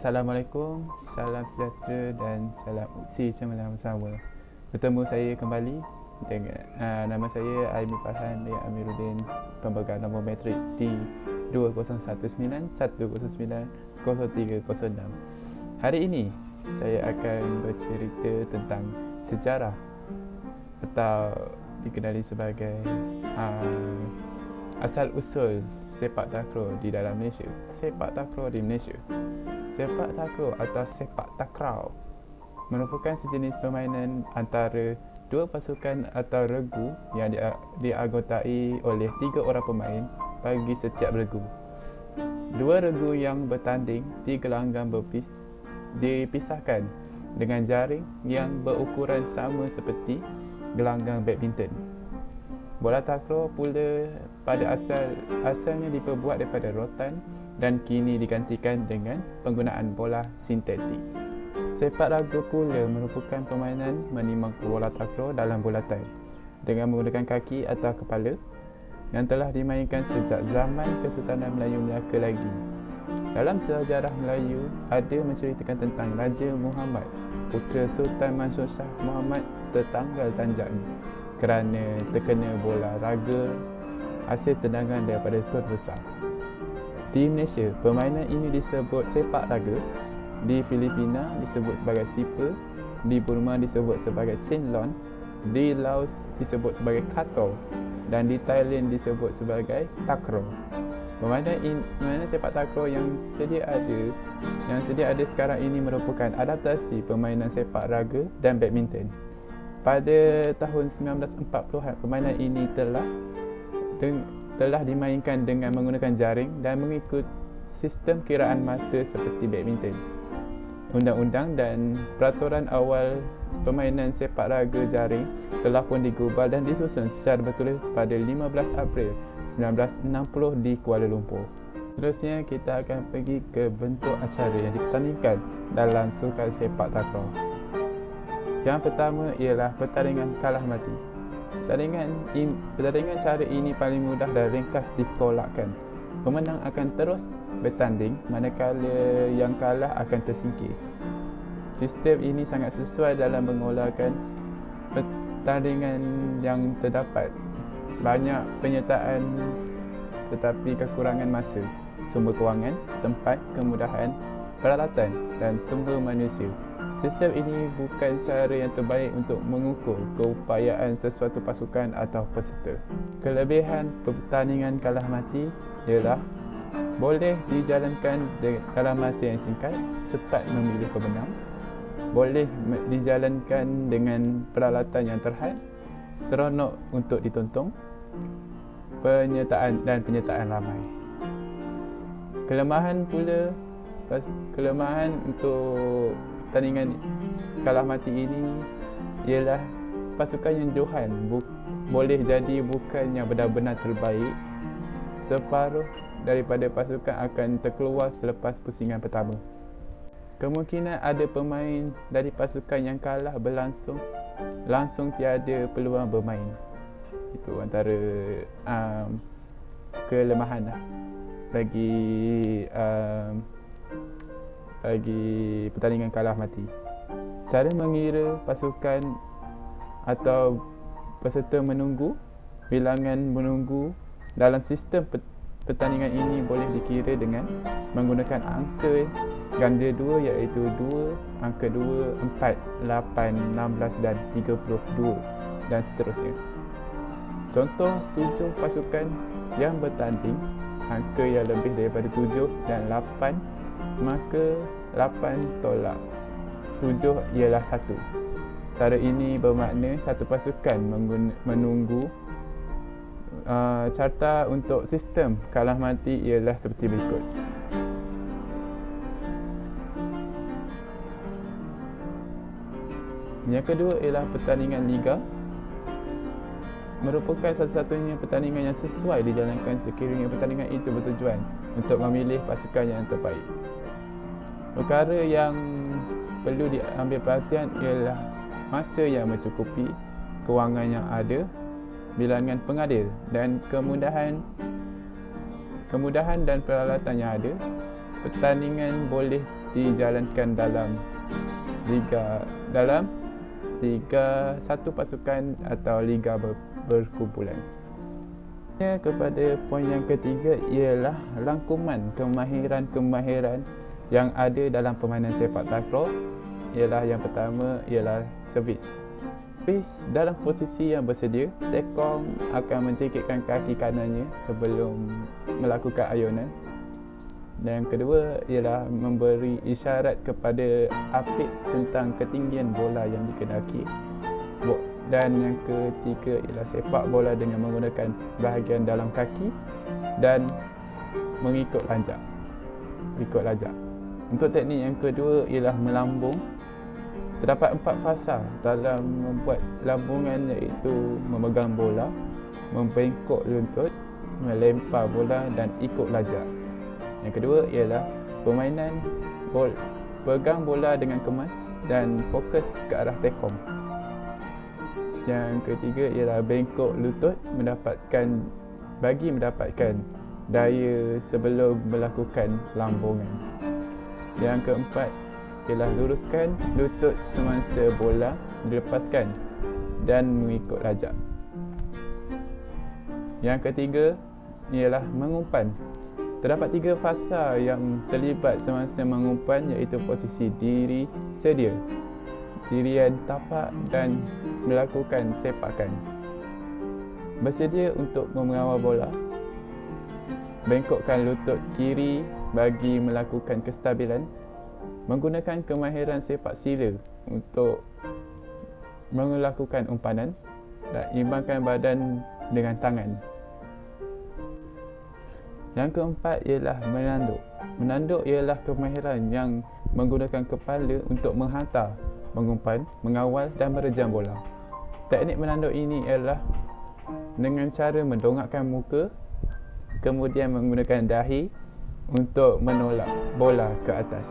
Assalamualaikum, salam sejahtera dan salam uksi cemerlang bersama. Bertemu saya kembali dengan nama saya Aimi Farhan bin Amiruddin, pemegang nombor matrik T2019-109-0306. Hari ini saya akan bercerita tentang sejarah atau dikenali sebagai asal-usul sepak takraw di dalam Malaysia. Sepak takraw di Malaysia. Sepak takraw atau sepak takraw merupakan sejenis permainan antara dua pasukan atau regu yang dianggotai oleh 3 orang pemain bagi setiap regu. Dua regu yang bertanding di gelanggang dipisahkan dengan jaring yang berukuran sama seperti gelanggang badminton. Bola takraw pula pada asalnya diperbuat daripada rotan dan kini digantikan dengan penggunaan bola sintetik. Sepak raga pula merupakan permainan menimang bola takraw dalam bulatan dengan menggunakan kaki atau kepala yang telah dimainkan sejak zaman Kesultanan Melayu Melaka lagi. Dalam sejarah Melayu ada menceritakan tentang Raja Muhammad, putera Sultan Mansur Shah Muhammad tertanggal tanjak kerana terkena bola raga hasil tendangan daripada Tun Besar. Di Malaysia, permainan ini disebut sepak raga, di Filipina disebut sebagai sipa, di Burma disebut sebagai chinlon, di Laos disebut sebagai kato dan di Thailand disebut sebagai takraw. Permainan sepak takraw yang sedia ada sekarang ini merupakan adaptasi permainan sepak raga dan badminton. Pada tahun 1940-an, permainan ini telah dimainkan dengan menggunakan jaring dan mengikut sistem kiraan mata seperti badminton. Undang-undang dan peraturan awal permainan sepak raga jaring telah pun digubal dan disusun secara bertulis pada 15 April 1960 di Kuala Lumpur. Seterusnya kita akan pergi ke bentuk acara yang dipertandingkan dalam sukan sepak takraw. Yang pertama ialah pertandingan kalah mati. Pertandingan cara ini paling mudah dan ringkas ditolakkan. Pemenang akan terus bertanding manakala yang kalah akan tersingkir. Sistem ini sangat sesuai dalam mengolahkan pertandingan yang terdapat banyak penyertaan tetapi kekurangan masa, sumber kewangan, tempat, kemudahan, peralatan dan sumber manusia. Sistem ini bukan cara yang terbaik untuk mengukur keupayaan sesuatu pasukan atau peserta. Kelebihan pertandingan kalah mati ialah boleh dijalankan dalam masa yang singkat, cepat memilih pemenang, boleh dijalankan dengan peralatan yang terhad, seronok untuk ditonton, penyertaan ramai. Kelemahan untuk pertandingan kalah mati ini ialah pasukan yang johan boleh jadi bukan yang benar-benar terbaik. Separuh daripada pasukan akan terkeluar selepas pusingan pertama. Kemungkinan ada pemain dari pasukan yang kalah langsung tiada peluang bermain. Itu antara kelemahan bagi pertandingan kalah mati. Cara mengira pasukan atau peserta menunggu, bilangan menunggu dalam sistem pertandingan ini boleh dikira dengan menggunakan angka ganda 2 iaitu 2, angka 2, 4, 8, 16 dan 32 dan seterusnya. Contoh 7 pasukan yang bertanding, angka yang lebih daripada 7 dan 8, maka 8 tolak 7 ialah 1. Cara ini bermakna satu pasukan menunggu. Carta untuk sistem kalah mati ialah seperti berikut. Yang kedua ialah pertandingan liga. Merupakan satu-satunya pertandingan yang sesuai dijalankan sekiranya pertandingan itu bertujuan untuk memilih pasukan yang terbaik. Perkara yang perlu diambil perhatian ialah masa yang mencukupi, kewangan yang ada, bilangan pengadil dan kemudahan dan peralatan yang ada, pertandingan boleh dijalankan dalam liga satu pasukan atau liga berkumpulan. Kepada poin yang ketiga ialah rangkuman kemahiran yang ada dalam permainan sepak takraw. Ialah yang pertama ialah servis. Servis dalam posisi yang bersedia, tekong akan menjikitkan kaki kanannya sebelum melakukan ayunan. Dan yang kedua ialah memberi isyarat kepada apit tentang ketinggian bola yang dikenaki. Dan yang ketiga ialah sepak bola dengan menggunakan bahagian dalam kaki dan mengikut lajak. Untuk teknik yang kedua ialah melambung. Terdapat 4 fasa dalam membuat lambungan, iaitu memegang bola, membengkok lutut, melempar bola dan ikut lajak. Yang kedua ialah permainan pegang bola dengan kemas dan fokus ke arah tekong. Yang ketiga ialah bengkok lutut bagi mendapatkan daya sebelum melakukan lambungan. Yang keempat ialah luruskan lutut semasa bola dilepaskan dan mengikut lajak. Yang ketiga ialah mengumpan. Terdapat 3 fasa yang terlibat semasa mengumpan, iaitu posisi diri sedia, dirian tapak dan melakukan sepakan. Bersedia untuk mengawal bola, bengkokkan lutut kiri bagi melakukan kestabilan, menggunakan kemahiran sepak sila untuk melakukan umpanan dan imbangkan badan dengan tangan. Yang keempat ialah menanduk. Menanduk ialah kemahiran yang menggunakan kepala untuk menghantar, mengumpan, mengawal dan merejam bola. Teknik menanduk ini ialah dengan cara mendongakkan muka, kemudian menggunakan dahi untuk menolak bola ke atas.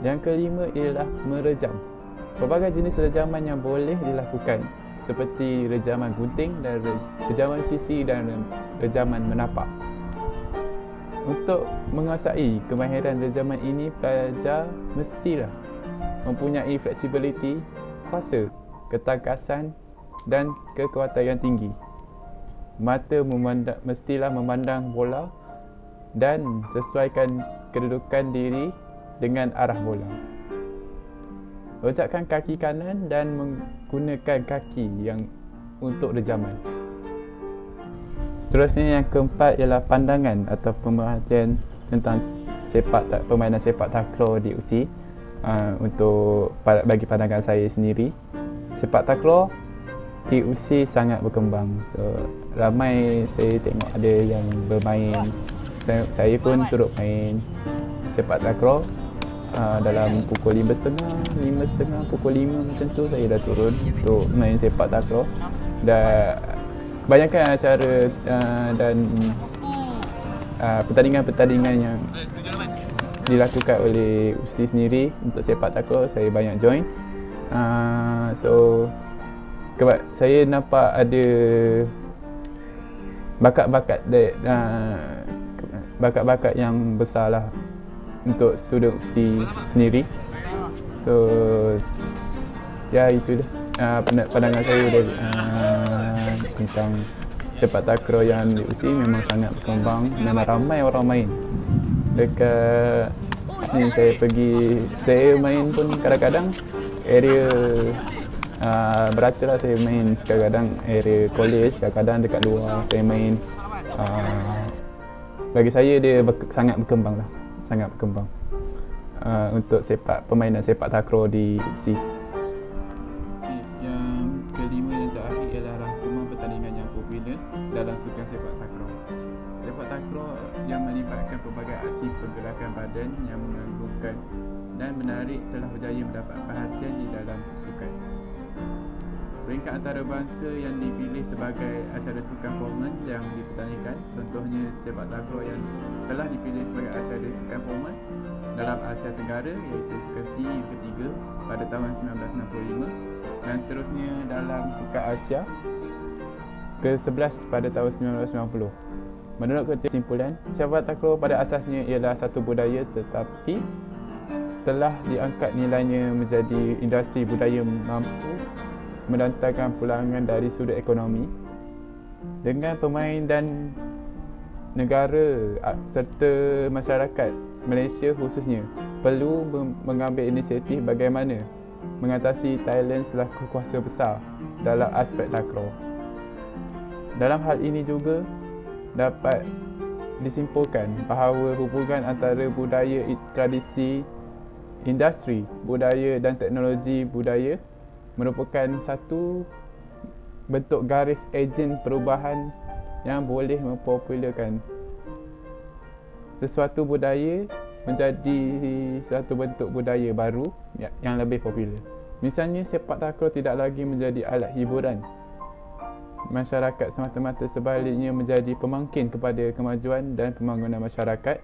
Yang kelima ialah merejam. Pelbagai jenis rejaman yang boleh dilakukan, seperti rejaman gunting dan rejaman sisi dan rejaman menapak. Untuk menguasai kemahiran rejaman ini, pelajar mestilah mempunyai fleksibiliti, kuasa, ketangkasan dan kekuatan yang tinggi. Mata mestilah memandang bola dan sesuaikan kedudukan diri dengan arah bola. Letakkan kaki kanan dan menggunakan kaki yang untuk rejaman. Seterusnya yang keempat ialah pandangan atau pemerhatian tentang permainan sepak takraw di UT. Bagi pandangan saya sendiri, sepak takraw di UC sangat berkembang. So, ramai saya tengok ada yang bermain. Saya pun turut main sepak takraw. Dalam pukul 5.30, pukul 5 macam tu saya dah turun untuk main sepak takraw. Dan banyakkan acara dan pertandingan-pertandingan yang dilakukan oleh USI sendiri untuk sepak takraw, saya banyak join. So saya nampak ada bakat-bakat yang besar lah untuk student USTI sendiri. So ya, itu dah pandangan saya tentang sepak takraw yang di USTI. Memang sangat berkembang, memang ramai orang main. Dekat ni saya main pun kadang-kadang area berata lah. Saya main kadang-kadang area college, kadang-kadang dekat luar saya main. Bagi saya dia sangat berkembang lah, sangat berkembang untuk permainan sepak takraw di UC. Yang kelima dan terakhir ialah rangkuman pertandingan yang popular dalam sukan sepak takraw. Sepak takraw yang melibatkan pelbagai aksi pergerakan badan yang mengagumkan dan menarik telah berjaya mendapat perhatian di dalam sukan. Peringkat antarabangsa yang dipilih sebagai acara sukan formal yang dipertandingkan, contohnya sepak takraw yang telah dipilih sebagai acara sukan formal dalam Asia Tenggara, iaitu Sukan C yang ketiga pada tahun 1965, dan seterusnya dalam Sukan Asia ke-11 pada tahun 1990. Menurut kesimpulan, sepak takraw pada asasnya ialah satu budaya tetapi telah diangkat nilainya menjadi industri budaya mampu mendatangkan pulangan dari sudut ekonomi dengan pemain dan negara serta masyarakat Malaysia khususnya perlu mengambil inisiatif bagaimana mengatasi Thailand selaku kuasa besar dalam aspek takraw. Dalam hal ini juga dapat disimpulkan bahawa hubungan antara budaya tradisi, industri budaya dan teknologi budaya merupakan satu bentuk garis ejen perubahan yang boleh mempopularkan sesuatu budaya menjadi satu bentuk budaya baru yang lebih popular. Misalnya, sepak takraw tidak lagi menjadi alat hiburan masyarakat semata-mata, sebaliknya menjadi pemangkin kepada kemajuan dan pembangunan masyarakat